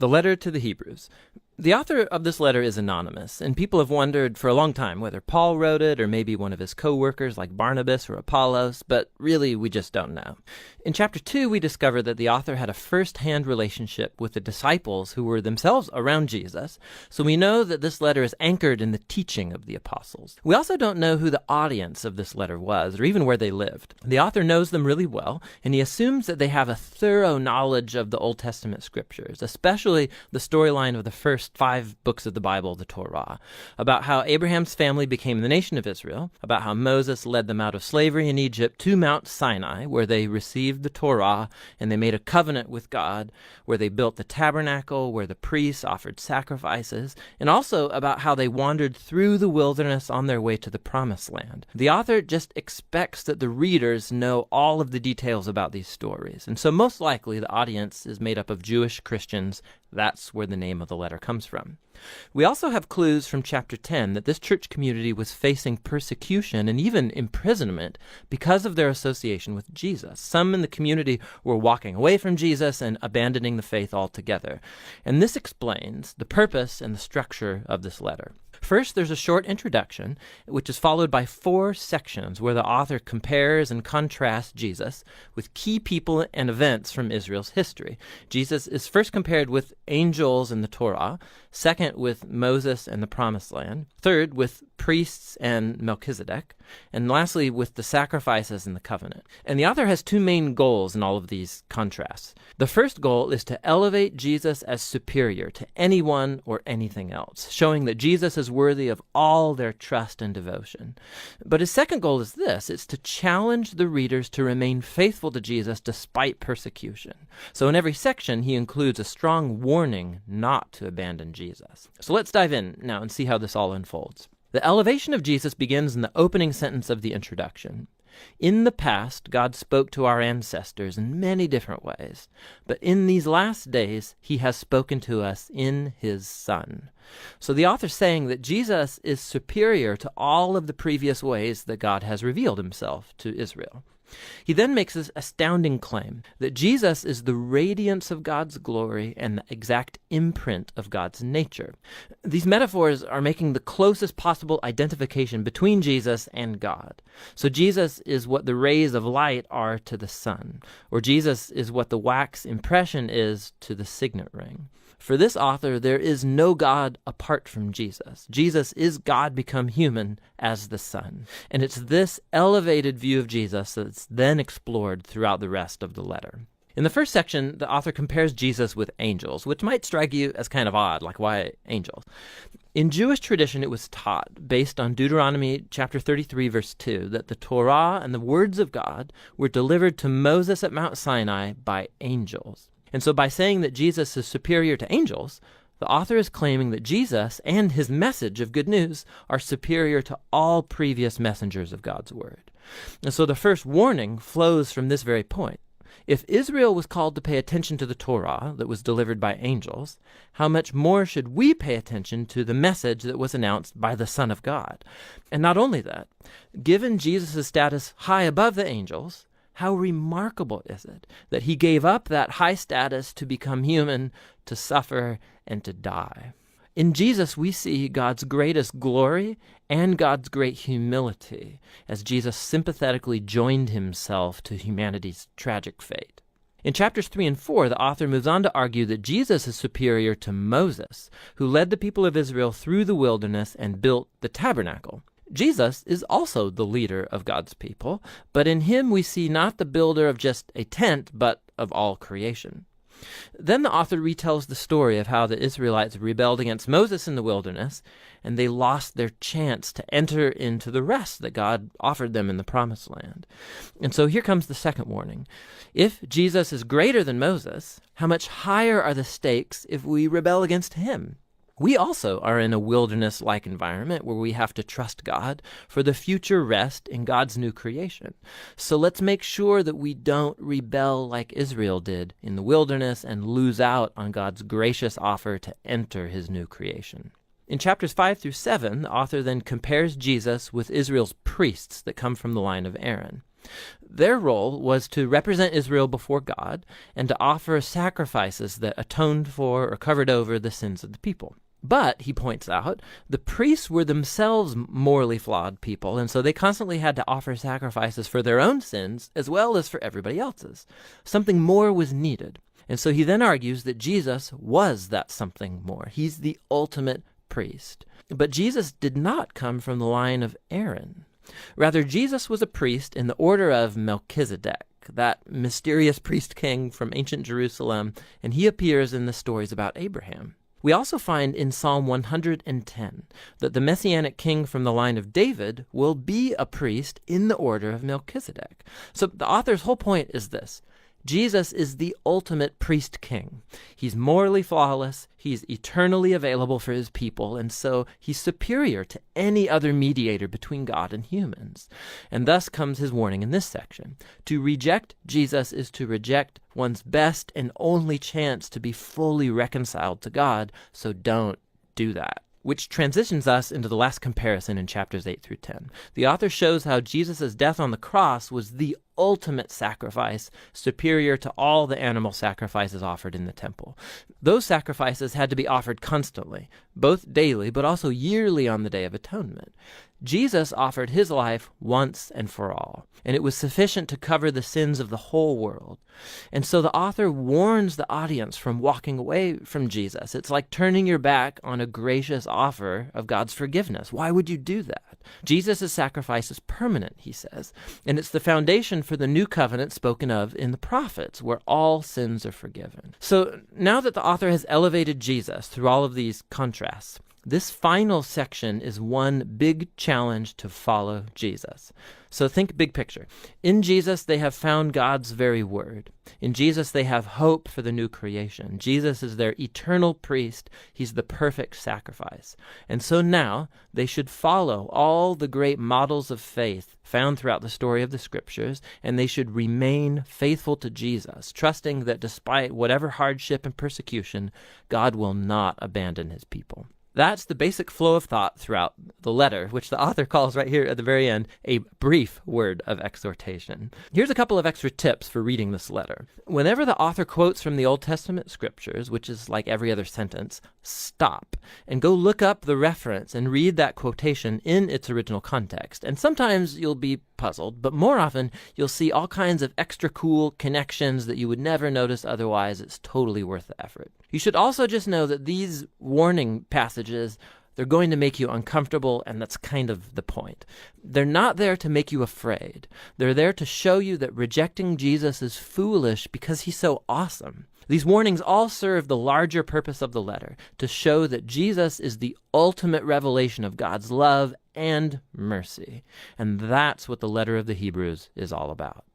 The letter to the Hebrews. The author of this letter is anonymous, and people have wondered for a long time whether Paul wrote it or maybe one of his co-workers like Barnabas or Apollos, but really we just don't know. In chapter 2, we discover that the author had a first-hand relationship with the disciples who were themselves around Jesus, so we know that this letter is anchored in the teaching of the apostles. We also don't know who the audience of this letter was, or even where they lived. The author knows them really well, and he assumes that they have a thorough knowledge of the Old Testament scriptures, especially the storyline of the first 5 books of the Bible, the Torah, about how Abraham's family became the nation of Israel, about how Moses led them out of slavery in Egypt to Mount Sinai, where they received the Torah and they made a covenant with God, where they built the tabernacle, where the priests offered sacrifices, and also about how they wandered through the wilderness on their way to the Promised Land. The author just expects that the readers know all of the details about these stories, and so most likely the audience is made up of Jewish Christians. That's where the name of the letter comes from. We also have clues from chapter 10 that this church community was facing persecution and even imprisonment because of their association with Jesus. Some in the community were walking away from Jesus and abandoning the faith altogether. And this explains the purpose and the structure of this letter. First, there's a short introduction, which is followed by 4 sections where the author compares and contrasts Jesus with key people and events from Israel's history. Jesus is first compared with angels in the Torah, second with Moses and the Promised Land, third with priests and Melchizedek, and lastly with the sacrifices and the covenant. And the author has 2 main goals in all of these contrasts. The first goal is to elevate Jesus as superior to anyone or anything else, showing that Jesus is worthy of all their trust and devotion. But his second goal is this: it's to challenge the readers to remain faithful to Jesus despite persecution. So in every section, he includes a strong warning not to abandon Jesus. So let's dive in now and see how this all unfolds. The elevation of Jesus begins in the opening sentence of the introduction. In the past, God spoke to our ancestors in many different ways, but in these last days, he has spoken to us in his Son. So the author's saying that Jesus is superior to all of the previous ways that God has revealed himself to Israel. He then makes this astounding claim that Jesus is the radiance of God's glory and the exact imprint of God's nature. These metaphors are making the closest possible identification between Jesus and God. So Jesus is what the rays of light are to the sun, or Jesus is what the wax impression is to the signet ring. For this author, there is no God apart from Jesus. Jesus is God become human as the Son. And it's this elevated view of Jesus that's then explored throughout the rest of the letter. In the first section, the author compares Jesus with angels, which might strike you as kind of odd, like why angels? In Jewish tradition, it was taught, based on Deuteronomy chapter 33, verse 2, that the Torah and the words of God were delivered to Moses at Mount Sinai by angels. And so by saying that Jesus is superior to angels, the author is claiming that Jesus and his message of good news are superior to all previous messengers of God's word. And so the first warning flows from this very point. If Israel was called to pay attention to the Torah that was delivered by angels, how much more should we pay attention to the message that was announced by the Son of God? And not only that, given Jesus' status high above the angels, how remarkable is it that he gave up that high status to become human, to suffer, and to die? In Jesus, we see God's greatest glory and God's great humility as Jesus sympathetically joined himself to humanity's tragic fate. In chapters 3 and 4, the author moves on to argue that Jesus is superior to Moses, who led the people of Israel through the wilderness and built the tabernacle. Jesus is also the leader of God's people, but in him we see not the builder of just a tent, but of all creation. Then the author retells the story of how the Israelites rebelled against Moses in the wilderness, and they lost their chance to enter into the rest that God offered them in the Promised Land. And so here comes the second warning. If Jesus is greater than Moses, how much higher are the stakes if we rebel against him? We also are in a wilderness-like environment where we have to trust God for the future rest in God's new creation. So let's make sure that we don't rebel like Israel did in the wilderness and lose out on God's gracious offer to enter his new creation. In chapters 5 through 7, the author then compares Jesus with Israel's priests that come from the line of Aaron. Their role was to represent Israel before God and to offer sacrifices that atoned for or covered over the sins of the people. But, he points out, the priests were themselves morally flawed people, and so they constantly had to offer sacrifices for their own sins as well as for everybody else's. Something more was needed. And so he then argues that Jesus was that something more. He's the ultimate priest. But Jesus did not come from the line of Aaron. Rather, Jesus was a priest in the order of Melchizedek, that mysterious priest king from ancient Jerusalem, and he appears in the stories about Abraham. We also find in Psalm 110 that the Messianic king from the line of David will be a priest in the order of Melchizedek. So the author's whole point is this. Jesus is the ultimate priest king. He's morally flawless, he's eternally available for his people, and so he's superior to any other mediator between God and humans. And thus comes his warning in this section. To reject Jesus is to reject one's best and only chance to be fully reconciled to God, so don't do that. Which transitions us into the last comparison in chapters 8 through 10. The author shows how Jesus' death on the cross was the ultimate sacrifice, superior to all the animal sacrifices offered in the temple. Those sacrifices had to be offered constantly, both daily but also yearly on the Day of Atonement. Jesus offered his life once and for all, and it was sufficient to cover the sins of the whole world. And so the author warns the audience from walking away from Jesus. It's like turning your back on a gracious offer of God's forgiveness. Why would you do that? Jesus' sacrifice is permanent, he says, and it's the foundation for the new covenant spoken of in the prophets, where all sins are forgiven. So now that the author has elevated Jesus through all of these contrasts, this final section is one big challenge to follow Jesus. So think big picture. In Jesus, they have found God's very word. In Jesus, they have hope for the new creation. Jesus is their eternal priest. He's the perfect sacrifice. And so now they should follow all the great models of faith found throughout the story of the scriptures, and they should remain faithful to Jesus, trusting that despite whatever hardship and persecution, God will not abandon his people. That's the basic flow of thought throughout the letter, which the author calls right here at the very end a brief word of exhortation. Here's a couple of extra tips for reading this letter. Whenever the author quotes from the Old Testament scriptures, which is like every other sentence, stop and go look up the reference and read that quotation in its original context. And sometimes you'll be puzzled, but more often you'll see all kinds of extra cool connections that you would never notice otherwise. It's totally worth the effort. You should also just know that these warning passages, they're going to make you uncomfortable, and that's kind of the point. They're not there to make you afraid. They're there to show you that rejecting Jesus is foolish because he's so awesome. These warnings all serve the larger purpose of the letter, to show that Jesus is the ultimate revelation of God's love and mercy. And that's what the letter of the Hebrews is all about.